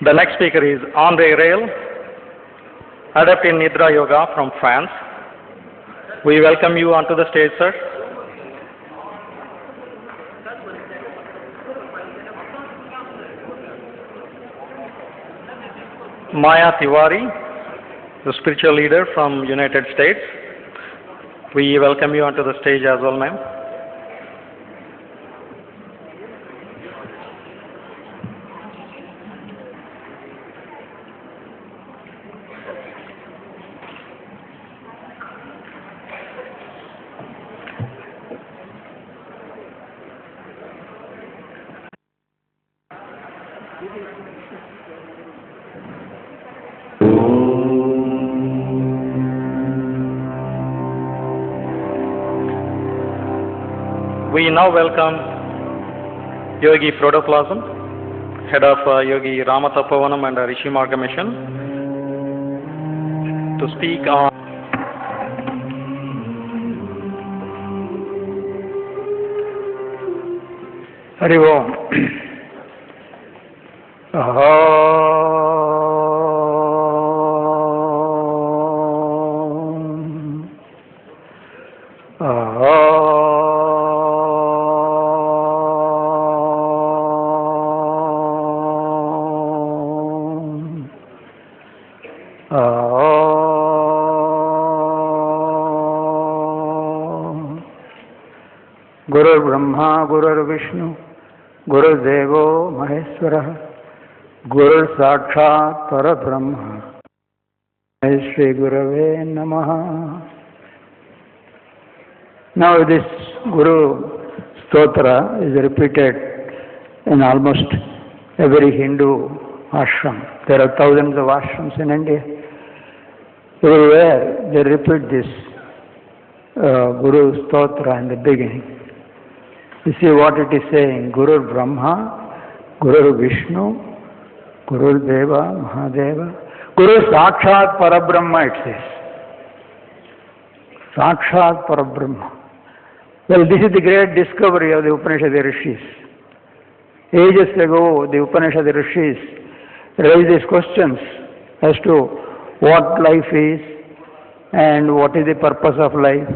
The next speaker is André Rail, adept in Nidra Yoga from France. We welcome you onto the stage, sir. Maya Tiwari, the spiritual leader from United States. We welcome you onto the stage as well, ma'am. We now welcome Yogi Protoplasm, head of Yogi RAMA TAPOVANAM and Rishi Marga Mission, to speak on Hari Om. Guru Brahma, Guru Vishnu, Guru Devo Maheswara, Guru Sakshat Parabrahma, Shri Gurave Namaha. Now this Guru Stotra is repeated in almost every Hindu ashram. There are thousands of ashrams in India. Everywhere they repeat this Guru Stotra in the beginning. You see what it is saying: Guru Brahma, Guru Vishnu, Guru Deva, Mahadeva, Guru Sakshat Parabrahma, it says. Sakshat Parabrahma. Well, this is the great discovery of the Upanishad Rishis. Ages ago, the Upanishad Rishis raised these questions as to what life is and what is the purpose of life,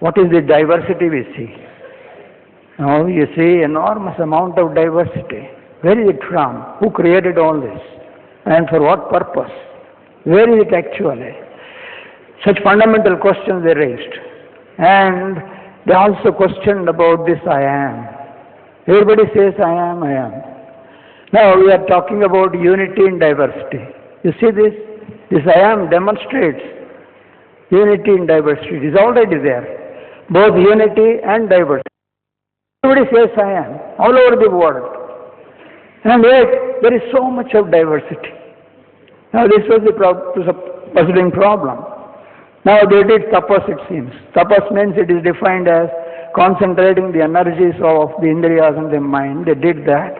what is the diversity we see. Now you see enormous amount of diversity. Where is it from? Who created all this? And for what purpose? Where is it actually? Such fundamental questions they raised. And they also questioned about this I am. Everybody says I am, I am. Now we are talking about unity in diversity. You see this? This I am demonstrates unity in diversity. It is already there. Both unity and diversity. Everybody says I am, all over the world. And yet, there is so much of diversity. Now this was the puzzling problem. Now they did tapas, it seems. Tapas means it is defined as concentrating the energies of the indriyas and the mind. They did that.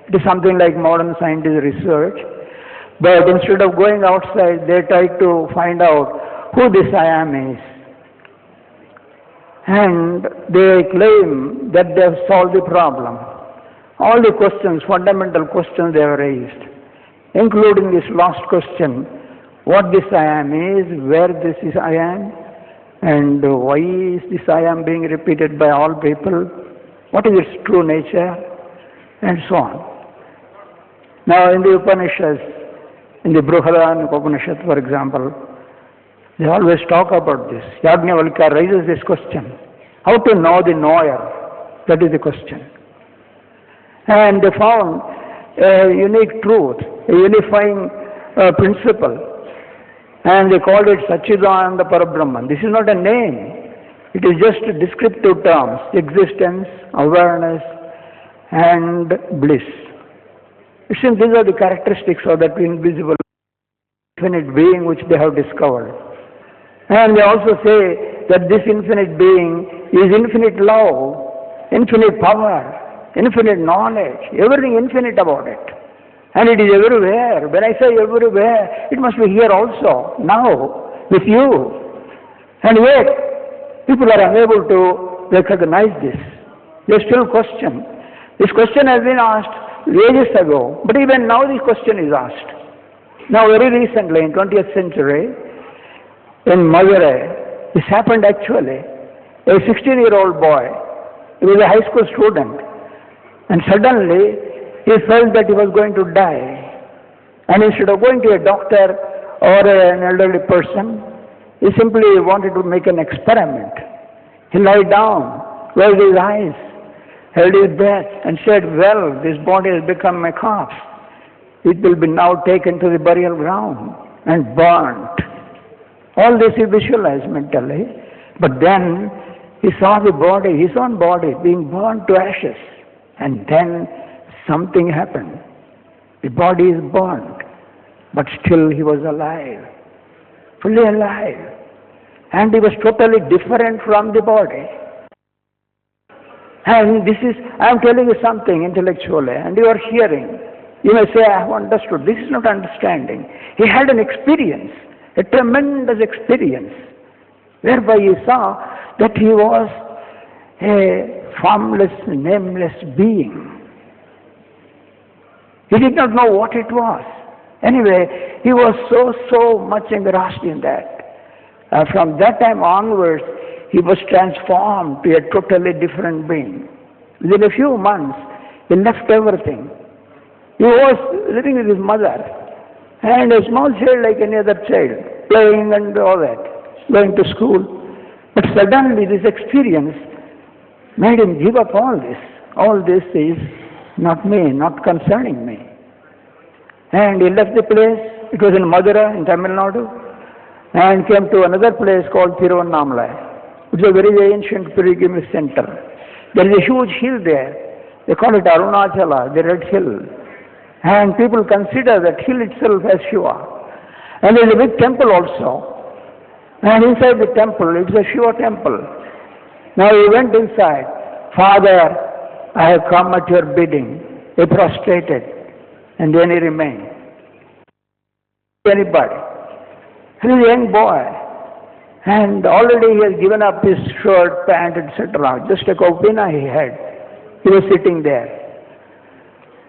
It is something like modern scientific research. But instead of going outside, they tried to find out who this I am is. And they claim that they have solved the problem. All the questions, fundamental questions they have raised, including this last question, what this I am is, where this is I am, and why is this I am being repeated by all people, what is its true nature, and so on. Now in the Upanishads, in the Brihadaranyaka Upanishad, for example, they always talk about this. Yajnavalkya raises this question. How to know the knower? That is the question. And they found a unique truth, a unifying principle. And they called it Satchidananda Parabrahman. This is not a name. It is just descriptive terms: existence, awareness, and bliss. It seems these are the characteristics of that invisible, infinite being which they have discovered. And they also say that this infinite being is infinite love, infinite power, infinite knowledge, everything infinite about it. And it is everywhere. When I say everywhere, it must be here also, now, with you. And yet, people are unable to recognize this. They still question. This question has been asked ages ago, but even now this question is asked. Now very recently, in 20th century, in Madurai, this happened actually. A 16-year-old boy, he was a high school student, and suddenly he felt that he was going to die. And instead of going to a doctor or an elderly person, he simply wanted to make an experiment. He lay down, closed his eyes, held his breath, and said, well, this body has become a corpse. It will be now taken to the burial ground and burnt. All this he visualized mentally, but then he saw the body, his own body, being burnt to ashes. And then something happened. The body is burnt, but still he was alive, fully alive. And he was totally different from the body. And this is, I am telling you something intellectually, and you are hearing. You may say, I have understood. This is not understanding. He had an experience, a tremendous experience, whereby he saw that he was a formless, nameless being. He did not know what it was. Anyway, he was so much engrossed in that. From that time onwards, he was transformed to a totally different being. Within a few months, he left everything. He was living with his mother, and a small child like any other child, playing and all that, going to school. But suddenly this experience made him give up all this. All this is not me, not concerning me. And he left the place. It was in Madura, in Tamil Nadu, and came to another place called Thiruvannamalai, which is a very ancient pilgrimage center. There is a huge hill there. They call it Arunachala, the Red Hill. And people consider that hill itself as Shiva. And there is a big temple also. And inside the temple, it's a Shiva temple. Now he went inside. Father, I have come at your bidding. He prostrated. And then he remained. Anybody. He is a young boy. And already he has given up his shirt, pant, etc. Just a kaupina he had. He was sitting there.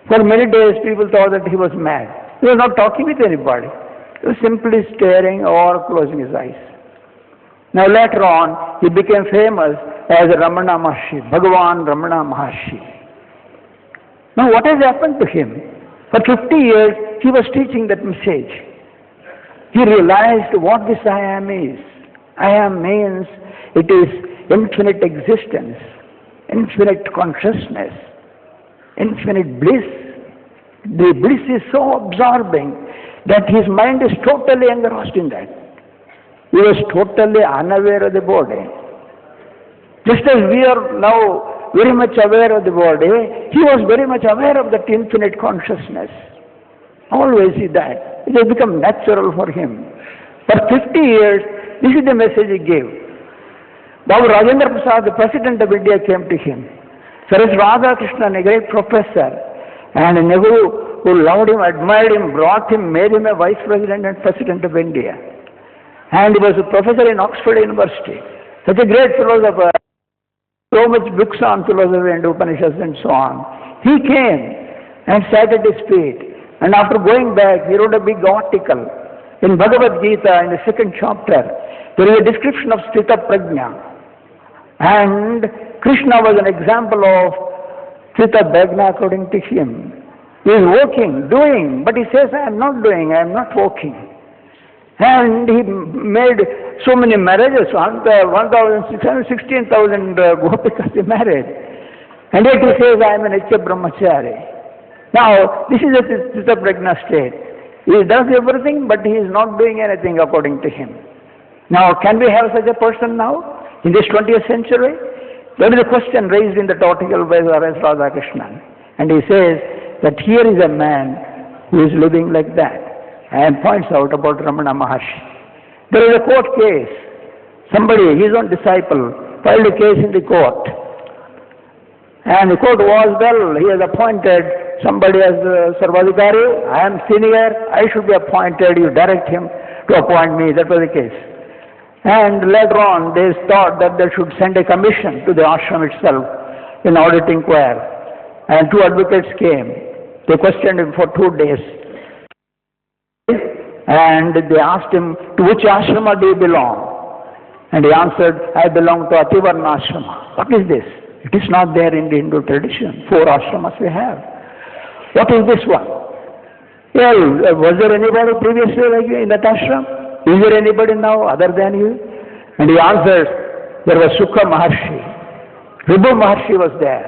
For many days people thought that he was mad. He was not talking with anybody. He was simply staring or closing his eyes. Now later on, he became famous as Ramana Maharshi, Bhagavan Ramana Maharshi. Now what has happened to him? For 50 years, he was teaching that message. He realized what this I am is. I am means it is infinite existence, infinite consciousness, infinite bliss. The bliss is so absorbing that his mind is totally engrossed in that. He was totally unaware of the body. Just as we are now very much aware of the body, he was very much aware of that infinite consciousness. Always is that. It has become natural for him. For 50 years, this is the message he gave. Babu Rajendra Prasad, the President of India, came to him. Sir Radhakrishnan, a great professor, and Nehru, who loved him, admired him, brought him, made him a Vice President and President of India. And he was a professor in Oxford University. Such a great philosopher, so much books on philosophy and Upanishads and so on. He came and sat at his feet. And after going back, he wrote a big article. In Bhagavad Gita, in the 2nd chapter, there is a description of Sthita Prajna. And Krishna was an example of Sthita Prajna according to him. He is working, doing, but he says, I am not doing, I am not working. And he made so many marriages, 1,616,000 gopikas he married. And yet he says, I am an Nitya Brahmachari. Now, this is a Sthita Prajna state. He does everything, but he is not doing anything according to him. Now, can we have such a person now, in this 20th century? That is a question raised in the article by S. Radhakrishnan. And he says that here is a man who is living like that, and points out about Ramana Maharshi. There is a court case. Somebody, his own disciple, filed a case in the court. And the court was, well, he has appointed somebody as Sarvadhikari. I am senior, I should be appointed. You direct him to appoint me. That was the case. And later on, they thought that they should send a commission to the ashram itself in order to inquire. And 2 advocates came. They questioned him for 2 days. And they asked him, to which ashrama do you belong? And he answered, I belong to Ativarna ashrama. What is this? It is not there in the Hindu tradition. 4 ashramas we have. What is this one? Well, was there anybody previously like you in that ashram? Is there anybody now other than you? And he answered, there was Sukha Maharshi. Ribhu Maharshi was there.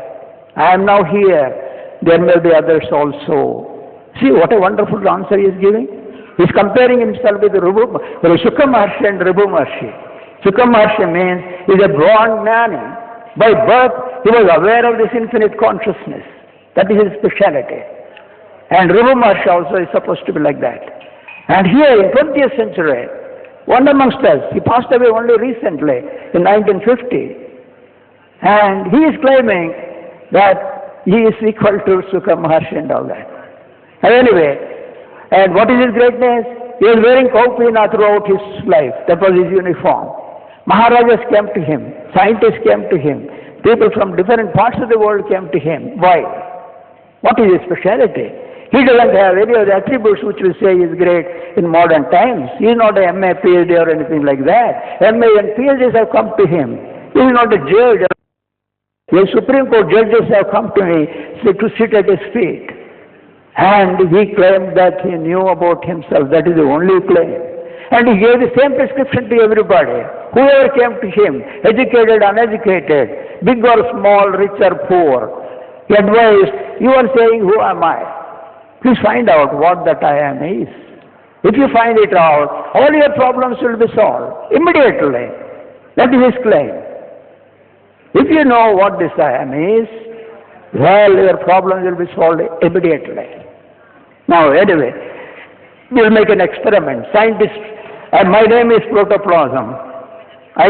I am now here. There may be others also. See what a wonderful answer he is giving. He is comparing himself with Sukha Maharshi and Ribhu Maharshi. Sukha Maharshi means he is a born man. By birth, he was aware of this infinite consciousness. That is his speciality. And Ribhu Maharshi also is supposed to be like that. And here in 20th century, one amongst us, he passed away only recently in 1950. And he is claiming that he is equal to Sukha Maharshi and all that. And anyway, and what is his greatness? He was wearing kaupina throughout his life. That was his uniform. Maharajas came to him. Scientists came to him. People from different parts of the world came to him. Why? What is his speciality? He doesn't have any of the attributes which we say is great in modern times. He is not a MA, PhD or anything like that. MA and PhDs have come to him. He is not a judge. The Supreme Court judges have come to me to sit at his feet. And he claimed that he knew about himself. That is the only claim. And he gave the same prescription to everybody. Whoever came to him, educated, uneducated, big or small, rich or poor, he advised, you are saying, who am I? Please find out what that I am is. If you find it out, all your problems will be solved immediately. That is his claim. If you know what this I am is, well, your problems will be solved immediately. Now, anyway, we'll make an experiment. Scientists, my name is Protoplasm. I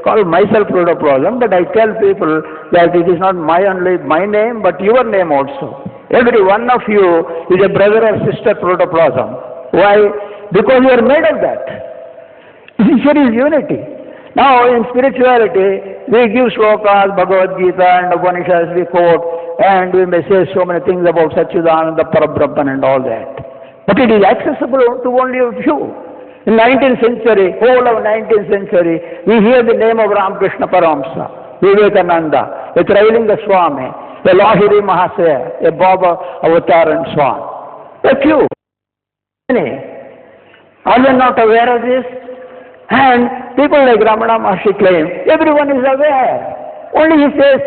call myself Protoplasm, but I tell people that it is not only my name, but your name also. Every one of you is a brother or sister Protoplasm. Why? Because you are made of that. Here is unity. Now in spirituality, we give shlokas, Bhagavad Gita and Upanishads, we quote, and we may say so many things about Satchidananda, Parabrahman and all that. But it is accessible to only a few. In 19th century, whole of 19th century, we hear the name of Ramakrishna Paramsa, Vivekananda, a Trailinga Swami, a Lahiri Mahasaya, a Baba Avatar and so on. A few. Many. Are they not aware of this? And people like Ramana Maharshi claim, everyone is aware. Only he says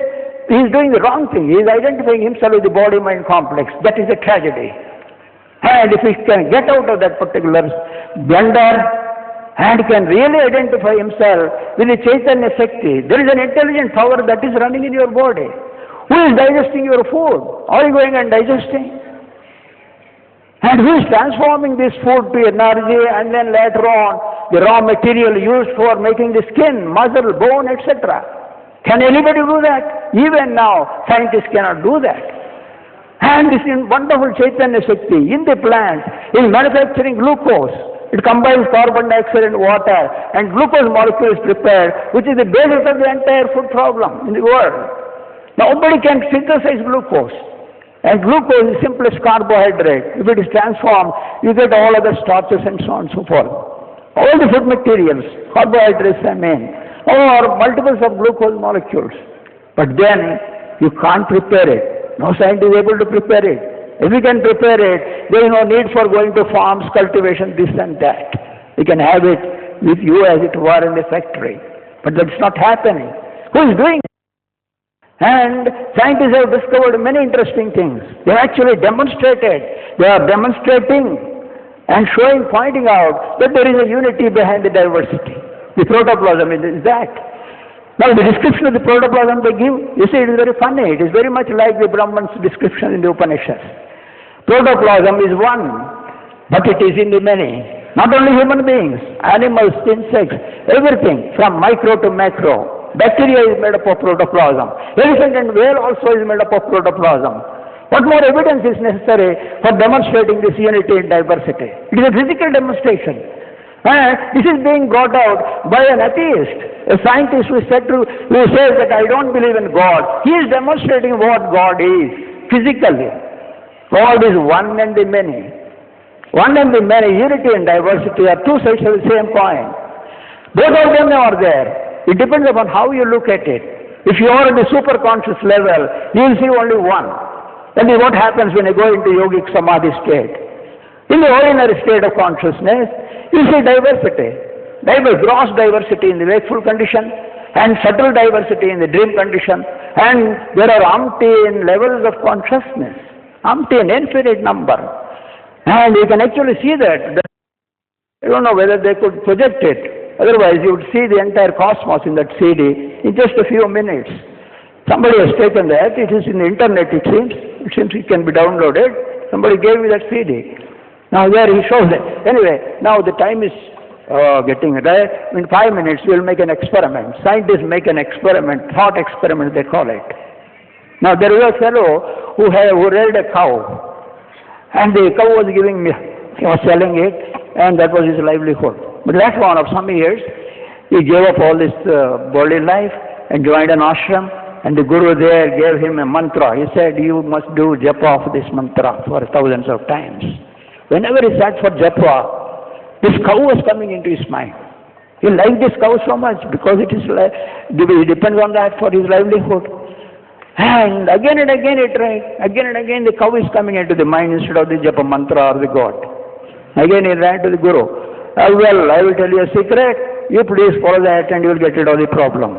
he is doing the wrong thing. He is identifying himself with the body-mind complex. That is a tragedy. And if he can get out of that particular blunder and can really identify himself with the Chaitanya Shakti, there is an intelligent power that is running in your body. Who is digesting your food? Are you going and digesting? And who is transforming this food to energy and then later on the raw material used for making the skin, muscle, bone, etc.? Can anybody do that? Even now, scientists cannot do that. And this wonderful Chaitanya Shakti in the plant is manufacturing glucose. It combines carbon dioxide and water, and glucose molecule is prepared, which is the basis of the entire food problem in the world. Nobody can synthesize glucose. And glucose is simplest carbohydrate. If it is transformed, you get all other starches and so on and so forth. All the food materials, carbohydrates I mean, or multiples of glucose molecules. But then you can't prepare it. No scientist is able to prepare it. If you can prepare it, there is no need for going to farms, cultivation, this and that. You can have it with you as it were in the factory. But that's not happening. Who is doing it? And scientists have discovered many interesting things. They have actually demonstrated. They are demonstrating and showing, pointing out that there is a unity behind the diversity. The protoplasm is that. Now the description of the protoplasm they give, you see, it is very funny. It is very much like the Brahman's description in the Upanishads. Protoplasm is one, but it is in the many. Not only human beings, animals, insects, everything from micro to macro. Bacteria is made up of protoplasm. Elephant and whale also is made up of protoplasm. What more evidence is necessary for demonstrating this unity and diversity? It is a physical demonstration. And this is being brought out by an atheist, a scientist who says that I don't believe in God. He is demonstrating what God is physically. God is one and the many. One and the many, unity and diversity are two sides of the same coin. Both of them are there. It depends upon how you look at it. If you are at the superconscious level, you will see only one. That is what happens when you go into yogic samadhi state. In the ordinary state of consciousness, you see diversity. Gross diversity in the wakeful condition and subtle diversity in the dream condition. And there are umpteen levels of consciousness. Umpteen, infinite number. And you can actually see that. I don't know whether they could project it. Otherwise, you would see the entire cosmos in that CD in just a few minutes. Somebody has taken that. It is in the internet, it seems. It seems it can be downloaded. Somebody gave me that CD. Now there he shows it. Anyway, now the time is getting right. In 5 minutes, we will make an experiment. Scientists make an experiment, thought experiment they call it. Now there was a fellow who reared a cow. And the cow was giving milk. He was selling it, and that was his livelihood. But later on, of some years, he gave up all this worldly life and joined an ashram, and the guru there gave him a mantra. He said, you must do japa of this mantra for thousands of times. Whenever he sat for japa, this cow was coming into his mind. He liked this cow so much because it depends on that for his livelihood. And again he tried. Again and again the cow is coming into the mind instead of the japa mantra or the God. Again he ran to the guru. Well, I will tell you a secret. You please follow that and you will get rid of the problem.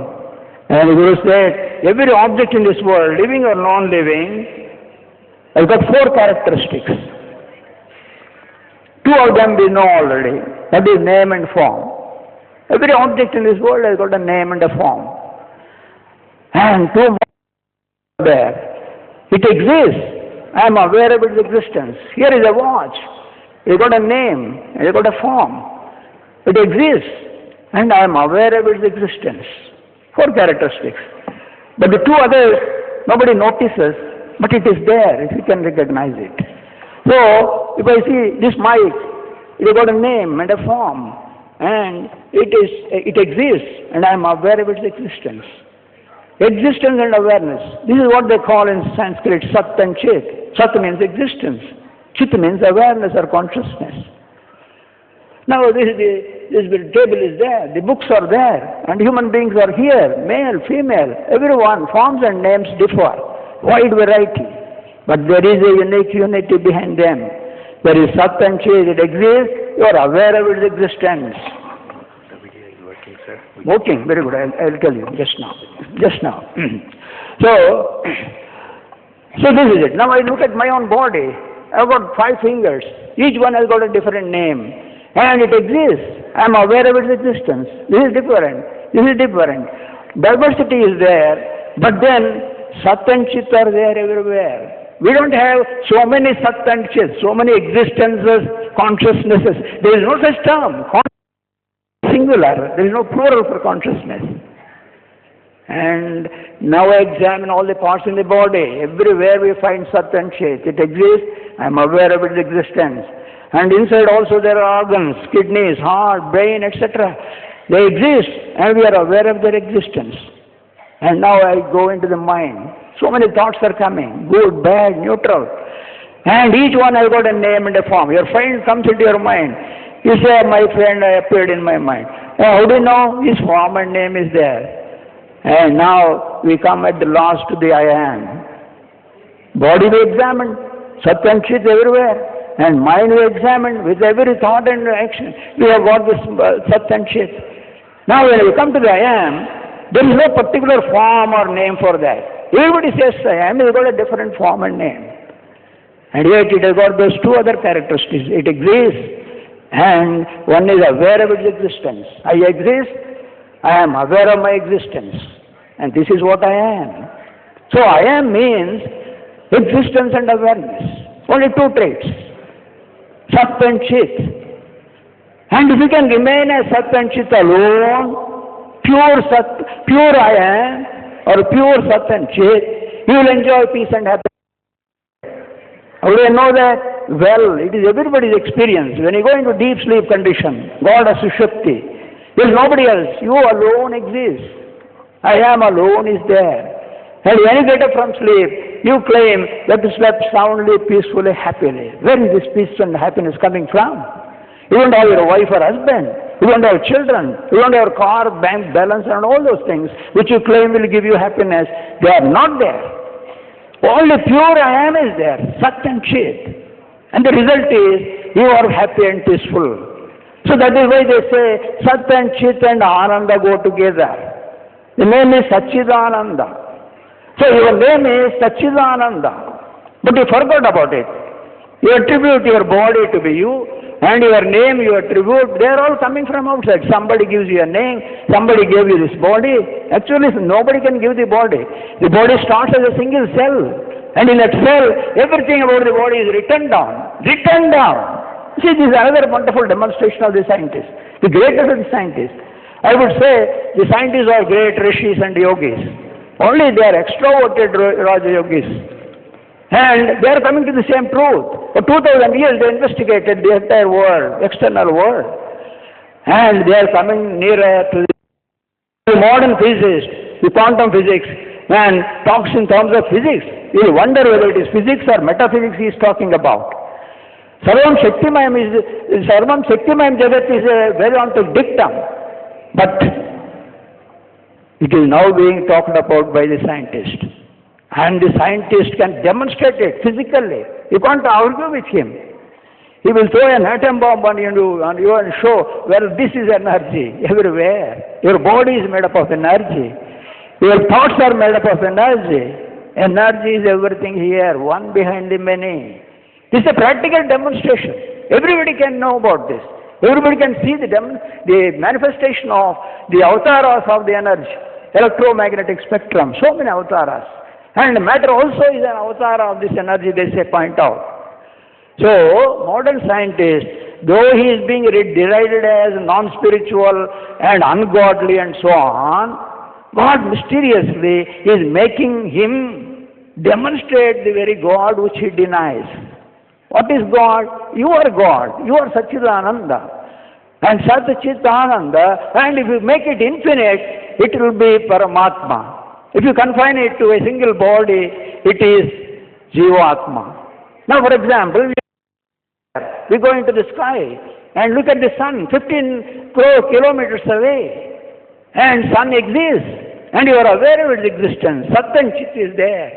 And the guru said, every object in this world, living or non-living, has got 4 characteristics. 2 of them we know already. That is name and form. Every object in this world has got a name and a form. And 2 more there. It exists. I am aware of its existence. Here is a watch. It got a name and it got a form. It exists and I am aware of its existence. 4 characteristics. But the 2 others, nobody notices, but it is there if you can recognize it. So, if I see this mic, it has got a name and a form, and it exists, and I am aware of its existence. Existence and awareness. This is what they call in Sanskrit Sat and Chit. Sat means existence. Chit means awareness or consciousness. Now this table is there, the books are there, and human beings are here, male, female, everyone, forms and names differ, wide variety. But there is a unique unity behind them. There is Sat and Chit, it exists, you are aware of its existence. The video is working, sir. Working, very good, I'll tell you just now. So this is it. Now I look at my own body. I've got 5 fingers. Each one has got a different name. And it exists. I am aware of its existence. This is different. Diversity is there, but then Sat and Chit are there everywhere. We don't have so many Sat and Chit, so many existences, consciousnesses. There is no such term. Singular. There is no plural for consciousness. And now I examine all the parts in the body. Everywhere we find Sat and Chit. It exists. I am aware of its existence. And inside also there are organs, kidneys, heart, brain, etc. They exist and we are aware of their existence. And now I go into the mind. So many thoughts are coming, good, bad, neutral. And each one has got a name and a form. Your friend comes into your mind. You say, my friend appeared in my mind. How do you know? His form and name is there. And now we come at the last to the I am. Body we examine, Sat and Chit everywhere. And mind we examine with every thought and action. We have got this Sat and Chit. Now when we come to the I am, there is no particular form or name for that. Everybody says I am, it has got a different form and name. And yet it has got those 2 other characteristics. It exists and one is aware of its existence. I exist, I am aware of my existence. And this is what I am. So I am means existence and awareness. Only 2 traits. Sat and Chit. And if you can remain as Sat and Chit alone, pure I am, or pure Sat and Chit, you will enjoy peace and happiness. How do I know that? Well, it is everybody's experience. When you go into deep sleep condition, God as Sushupti, there is nobody else. You alone exist. I am alone is there. And when you get up from sleep, you claim that you slept soundly, peacefully, happily. Where is this peace and happiness coming from? You don't have your wife or husband. You don't have children. You don't have car, bank balance, and all those things which you claim will give you happiness. They are not there. Only pure I am is there, Sat and Chit. And the result is you are happy and peaceful. So that is why they say Sat and Chit and Ananda go together. The name is Satchidananda. So your name is Satchidananda. But you forgot about it. You attribute your body to be you, and your name you attribute, they are all coming from outside. Somebody gives you a name, somebody gave you this body. Actually, nobody can give the body. The body starts as a single cell. And in that cell, everything about the body is written down. Written down. See, this is another wonderful demonstration of the scientist. The greatest of the scientists. I would say the scientists are great rishis and yogis. Only they are extroverted Raja yogis. And they are coming to the same truth. For 2000 years they investigated the entire world, external world. And they are coming nearer to the modern physicist, the quantum physics, and talks in terms of physics. You wonder whether it is physics or metaphysics he is talking about. Sarvam Shaktimayam Jagat is a Vedantic dictum. But it is now being talked about by the scientist. And the scientist can demonstrate it physically. You can't argue with him. He will throw an atom bomb on you and show, well, this is energy everywhere. Your body is made up of energy. Your thoughts are made up of energy. Energy is everything here, one behind the many. This is a practical demonstration. Everybody can know about this. Everybody can see the manifestation of the avataras of the energy, electromagnetic spectrum, so many avataras. And matter also is an avatar of this energy, they say, point out. So, modern scientist, though he is being derided as non-spiritual and ungodly and so on, God mysteriously is making him demonstrate the very God which he denies. What is God? You are God. You are Satchidananda. And Satchidananda, and if you make it infinite, it will be Paramatma. If you confine it to a single body, it is Jivatma. Now, for example, we go into the sky and look at the sun 15 crore kilometers away. And sun exists. And you are aware of its existence. Sat and Chit is there.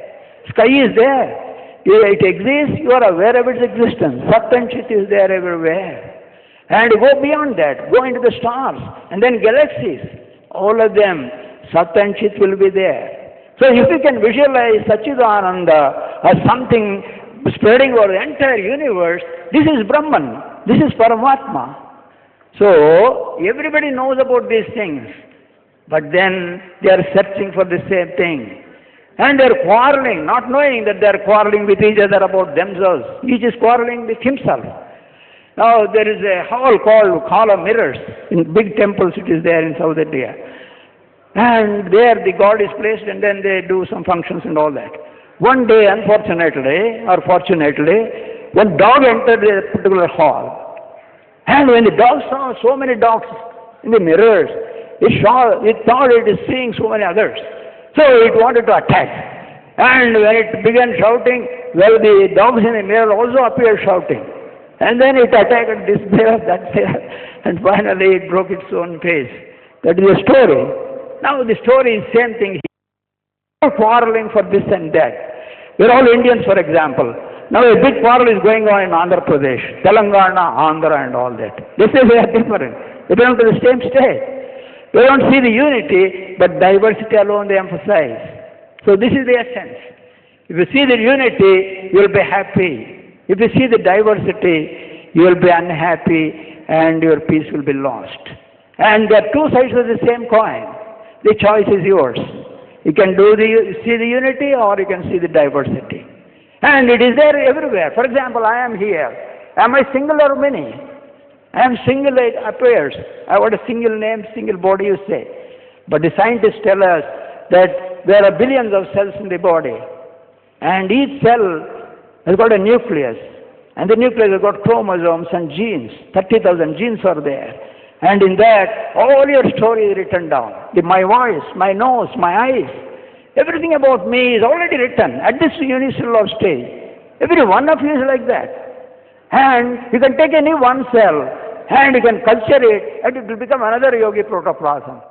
Sky is there. It exists, you are aware of its existence. Sat and Chit is there everywhere. And go beyond that, go into the stars, and then galaxies. All of them, Sat and Chit will be there. So if you can visualize Satchidananda as something spreading over the entire universe, this is Brahman, this is Paramatma. So everybody knows about these things, but then they are searching for the same thing. And they are quarreling, not knowing that they are quarreling with each other about themselves. Each is quarreling with himself. Now there is a hall called Hall of Mirrors. In big temples it is there in South India. And there the God is placed, and then they do some functions and all that. One day, unfortunately or fortunately, one dog entered a particular hall. And when the dog saw so many dogs in the mirrors, it thought it is seeing so many others. So it wanted to attack. And when it began shouting, well, the dogs in the mirror also appeared shouting. And then it attacked this bear, that bear, and finally it broke its own pace. That is the story. Now the story is same thing. We're quarreling for this and that. We're all Indians, for example. Now a big quarrel is going on in Andhra Pradesh, Telangana, Andhra and all that. They say they are different. They belong to the same state. They don't see the unity, but diversity alone they emphasize. So this is the essence. If you see the unity, you will be happy. If you see the diversity, you will be unhappy and your peace will be lost. And there are two sides of the same coin. The choice is yours. You can see the unity, or you can see the diversity. And it is there everywhere. For example, I am here. Am I single or many? I am single, it appears. I want a single name, single body, you say. But the scientists tell us that there are billions of cells in the body. And each cell has got a nucleus. And the nucleus has got chromosomes and genes. 30,000 genes are there. And in that, all your story is written down. My voice, my nose, my eyes, Everything about me is already written at this unicellular stage. Every one of you is like that. And you can take any one cell and you can culture it and it will become another yogi protoplasm.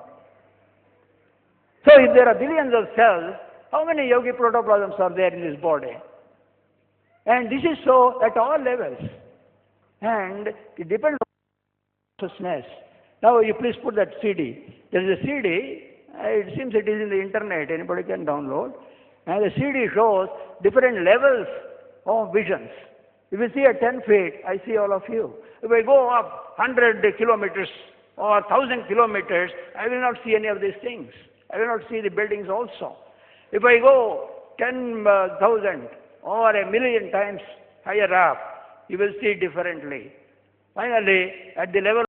So if there are billions of cells, how many yogi protoplasms are there in this body? And this is so at all levels. And it depends on consciousness. Now you please put that CD. There is a CD, it seems it is in the internet, anybody can download. And the CD shows different levels of visions. If you see at 10 feet, I see all of you. If I go up 100 kilometers or 1,000 kilometers, I will not see any of these things. I will not see the buildings also. If I go 10,000 or 1,000,000 times higher up, you will see differently. Finally, at the level